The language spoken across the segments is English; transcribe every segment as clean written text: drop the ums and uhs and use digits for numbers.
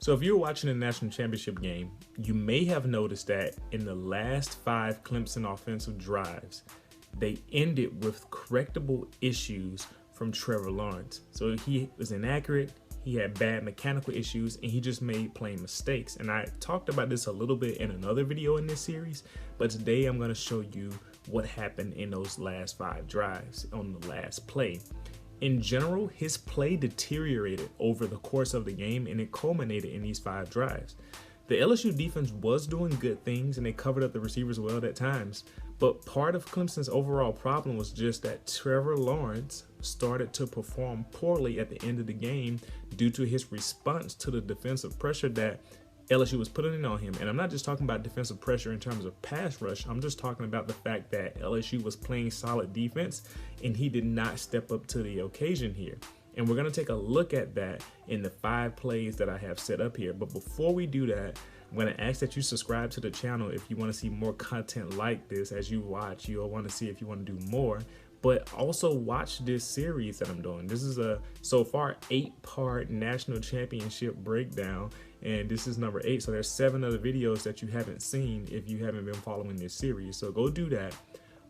So if you're watching the national championship game, you may have noticed that in the last 5 Clemson offensive drives, they ended with correctable issues from Trevor Lawrence. So he was inaccurate, he had bad mechanical issues, and he just made plain mistakes. And I talked about this a little bit in another video in this series, but today I'm going to show you what happened in those last 5 drives on the last play. In general, his play deteriorated over the course of the game, and it culminated in these 5 drives. The LSU defense was doing good things, and they covered up the receivers well at times, but part of Clemson's overall problem was just that Trevor Lawrence started to perform poorly at the end of the game due to his response to the defensive pressure that LSU was putting on him. And I'm not just talking about defensive pressure in terms of pass rush. I'm just talking about the fact that LSU was playing solid defense and he did not step up to the occasion here. And we're going to take a look at that in the 5 plays that I have set up here. But before we do that, I'm going to ask that you subscribe to the channel if you want to see more content like this. As you watch, you'll want to see if you want to do more. But also watch this series that I'm doing. This is a so far 8-part national championship breakdown, and this is number 8. So there's 7 other videos that you haven't seen if you haven't been following this series. So go do that.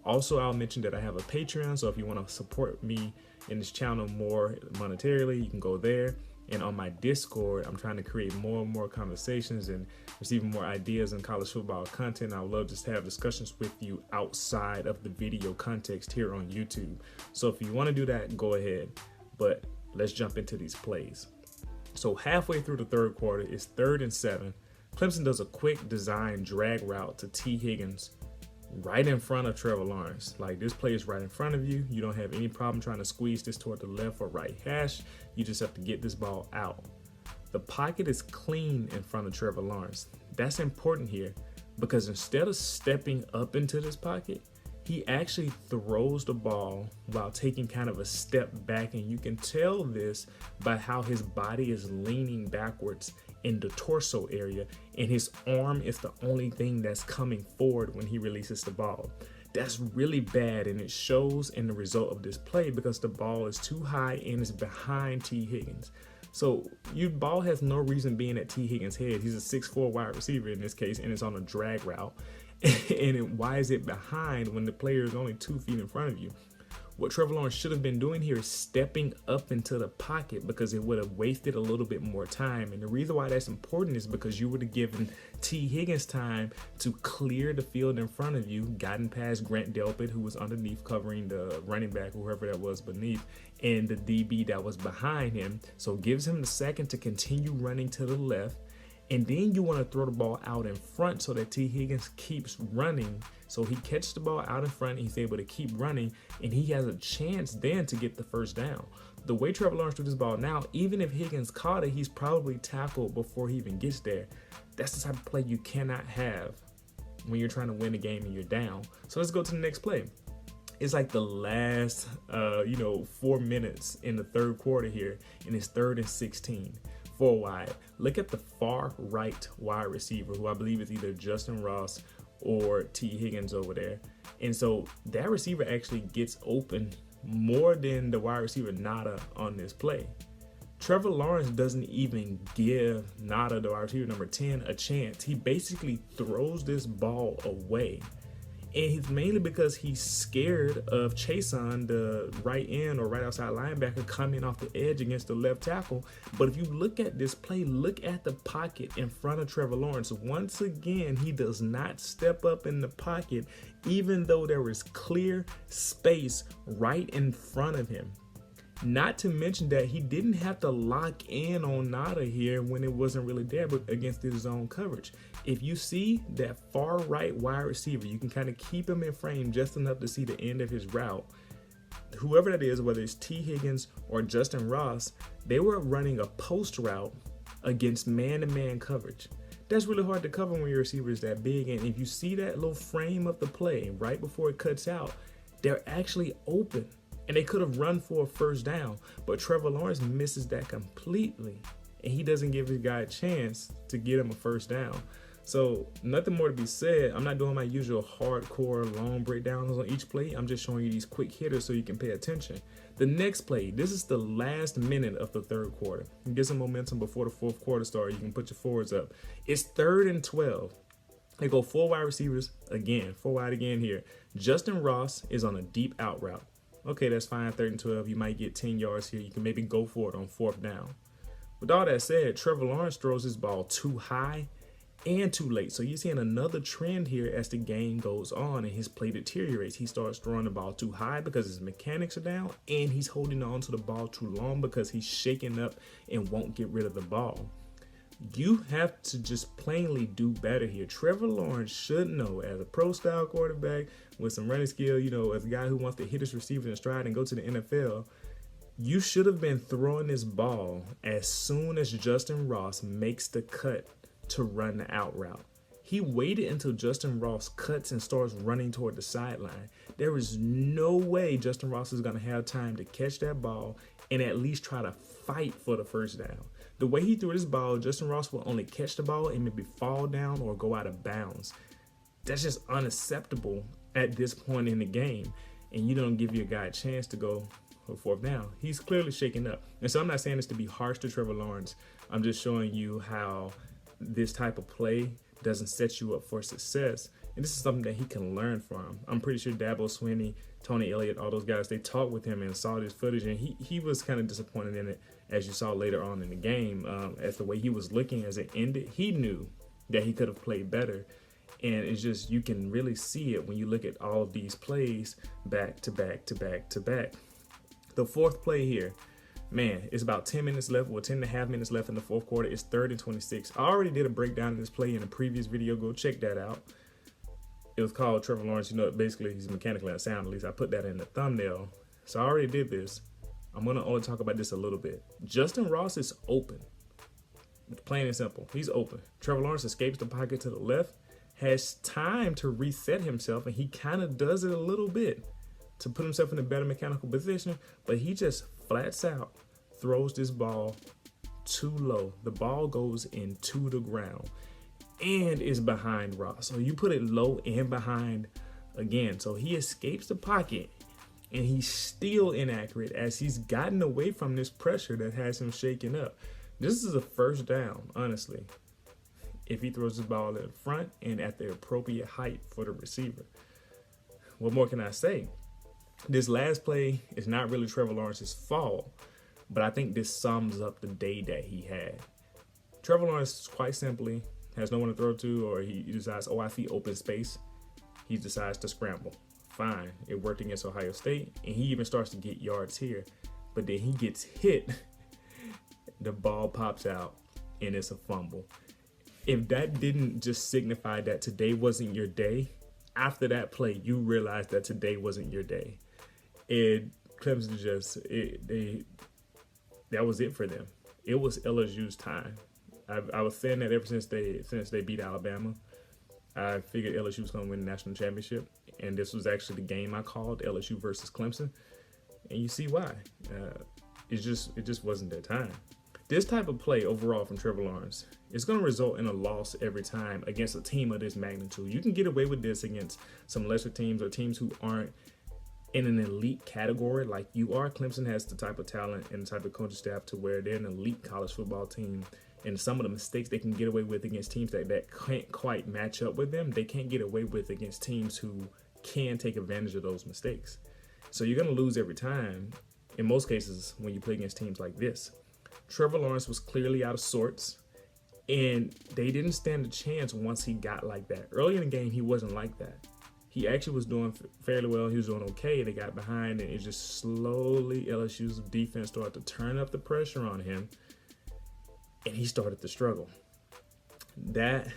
Also, I'll mention that I have a Patreon, so if you want to support me in this channel more monetarily, you can go there. And on my Discord, I'm trying to create more and more conversations and receiving more ideas in college football content. I would love to have discussions with you outside of the video context here on YouTube. So if you want to do that, go ahead. But let's jump into these plays. So halfway through the third quarter, it's 3rd and 7. Clemson does a quick design drag route to T. Higgins right in front of Trevor Lawrence. Like, this play is right in front of you. You don't have any problem trying to squeeze this toward the left or right hash. You just have to get this ball out. The pocket is clean in front of Trevor Lawrence. That's important here because instead of stepping up into this pocket, he actually throws the ball while taking kind of a step back, and you can tell this by how his body is leaning backwards in the torso area, and his arm is the only thing that's coming forward when he releases the ball. That's really bad, and it shows in the result of this play because the ball is too high and it's behind T. Higgins. So your ball has no reason being at T. Higgins' head. He's a 6'4" wide receiver in this case, and it's on a drag route. And why is it behind when the player is only 2 feet in front of you? What Trevor Lawrence should have been doing here is stepping up into the pocket because it would have wasted a little bit more time. And the reason why that's important is because you would have given T. Higgins time to clear the field in front of you, gotten past Grant Delpit, who was underneath covering the running back, whoever that was beneath, and the DB that was behind him. So it gives him the second to continue running to the left. And then you want to throw the ball out in front so that T. Higgins keeps running. So he catches the ball out in front, and he's able to keep running, and he has a chance then to get the first down. The way Trevor Lawrence threw this ball now, even if Higgins caught it, he's probably tackled before he even gets there. That's the type of play you cannot have when you're trying to win a game and you're down. So let's go to the next play. It's like the last, 4 minutes in the third quarter here, and it's 3rd and 16. 4 wide. Look at the far right wide receiver, who I believe is either Justin Ross or T. Higgins over there. And so that receiver actually gets open more than the wide receiver Nada on this play. Trevor Lawrence doesn't even give Nada, the wide receiver number 10, a chance. He basically throws this ball away. And it's mainly because he's scared of Chason, the right end or right outside linebacker, coming off the edge against the left tackle. But if you look at this play, look at the pocket in front of Trevor Lawrence. Once again, he does not step up in the pocket, even though there is clear space right in front of him. Not to mention that he didn't have to lock in on Nada here when it wasn't really there, but against his zone coverage. If you see that far right wide receiver, you can kind of keep him in frame just enough to see the end of his route. Whoever that is, whether it's T. Higgins or Justin Ross, they were running a post route against man-to-man coverage. That's really hard to cover when your receiver is that big. And if you see that little frame of the play right before it cuts out, they're actually open. And they could have run for a first down, but Trevor Lawrence misses that completely, and he doesn't give his guy a chance to get him a first down. So nothing more to be said. I'm not doing my usual hardcore long breakdowns on each play. I'm just showing you these quick hitters so you can pay attention. The next play, this is the last minute of the third quarter. You get some momentum before the fourth quarter starts. You can put your forwards up. It's 3rd and 12. They go 4 wide receivers again, 4 wide again here. Justin Ross is on a deep out route. Okay, that's fine, 3rd and 12. You might get 10 yards here. You can maybe go for it on 4th down. With all that said, Trevor Lawrence throws his ball too high and too late. So you're seeing another trend here as the game goes on and his play deteriorates. He starts throwing the ball too high because his mechanics are down, and he's holding on to the ball too long because he's shaking up and won't get rid of the ball. You have to just plainly do better here. Trevor Lawrence should know, as a pro-style quarterback with some running skill, you know, as a guy who wants to hit his receivers in stride and go to the NFL, you should have been throwing this ball as soon as Justin Ross makes the cut to run the out route. He waited until Justin Ross cuts and starts running toward the sideline. There is no way Justin Ross is going to have time to catch that ball and at least try to fight for the first down. The way he threw this ball, Justin Ross will only catch the ball and maybe fall down or go out of bounds. That's just unacceptable at this point in the game. And you don't give your guy a chance to go for 4th down. He's clearly shaken up. And so I'm not saying this to be harsh to Trevor Lawrence. I'm just showing you how this type of play doesn't set you up for success. And this is something that he can learn from. I'm pretty sure Dabo Swinney, Tony Elliott, all those guys, they talked with him and saw this footage, and he was kind of disappointed in it, as you saw later on in the game. As the way he was looking as it ended, he knew that he could have played better. And it's just, you can really see it when you look at all of these plays back to back to back to back. The 4th play here, man, it's about 10 minutes left, or 10 and a half minutes left in the 4th quarter. It's 3rd and 26. I already did a breakdown of this play in a previous video. Go check that out. It was called Trevor Lawrence, you know, basically he's mechanically unsound. At least I put that in the thumbnail. So I already did this. I'm going to only talk about this a little bit. Justin Ross is open. Plain and simple. He's open. Trevor Lawrence escapes the pocket to the left, has time to reset himself, and he kind of does it a little bit to put himself in a better mechanical position, but he just flats out throws this ball too low. The ball goes into the ground and is behind Ross. So you put it low and behind again. So he escapes the pocket and he's still inaccurate as he's gotten away from this pressure that has him shaken up. This is a 1st down, honestly, if he throws the ball in front and at the appropriate height for the receiver. What more can I say? This last play is not really Trevor Lawrence's fault, but I think this sums up the day that he had. Trevor Lawrence, quite simply, has no one to throw to, or he decides, oh, I see open space. He decides to scramble. Fine. It worked against Ohio State, and he even starts to get yards here. But then he gets hit. The ball pops out, and it's a fumble. If that didn't just signify that today wasn't your day, after that play, you realize that today wasn't your day. And Clemson that was it for them. It was LSU's time. I was saying that ever since they beat Alabama. I figured LSU was going to win the national championship, and this was actually the game I called, LSU versus Clemson. And you see why. It just wasn't their time. This type of play overall from Trevor Lawrence is going to result in a loss every time against a team of this magnitude. You can get away with this against some lesser teams or teams who aren't in an elite category like you are. Clemson has the type of talent and the type of coaching staff to where they're an elite college football team. And some of the mistakes they can get away with against teams that can't quite match up with them, they can't get away with against teams who can take advantage of those mistakes. So you're going to lose every time, in most cases, when you play against teams like this. Trevor Lawrence was clearly out of sorts, and they didn't stand a chance once he got like that. Early in the game, he wasn't like that. He actually was doing fairly well. He was doing okay. They got behind, and it just slowly, LSU's defense started to turn up the pressure on him, and he started to struggle. That's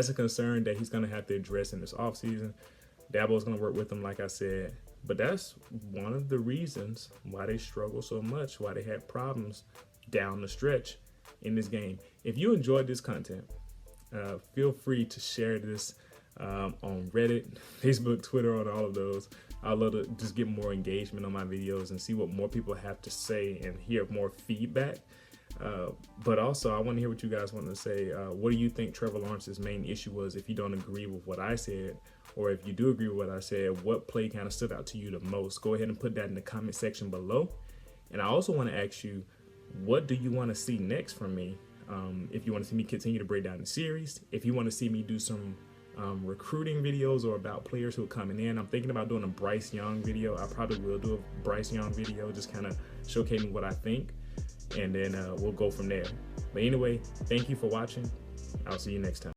a concern that he's going to have to address in this offseason. Dabo's going to work with him, like I said. But that's one of the reasons why they struggle so much, why they had problems down the stretch in this game. If you enjoyed this content, feel free to share this on Reddit, Facebook, Twitter, on all of those. I'd love to just get more engagement on my videos and see what more people have to say and hear more feedback. But also, I want to hear what you guys want to say. What do you think Trevor Lawrence's main issue was? If you don't agree with what I said, or if you do agree with what I said, what play kind of stood out to you the most? Go ahead and put that in the comment section below. And I also want to ask you, what do you want to see next from me? If you want to see me continue to break down the series, if you want to see me do some recruiting videos or about players who are coming in. I'm thinking about doing a Bryce Young video. I probably will do a Bryce Young video, just kind of showcasing what I think, and then we'll go from there. But anyway, thank you for watching. I'll see you next time.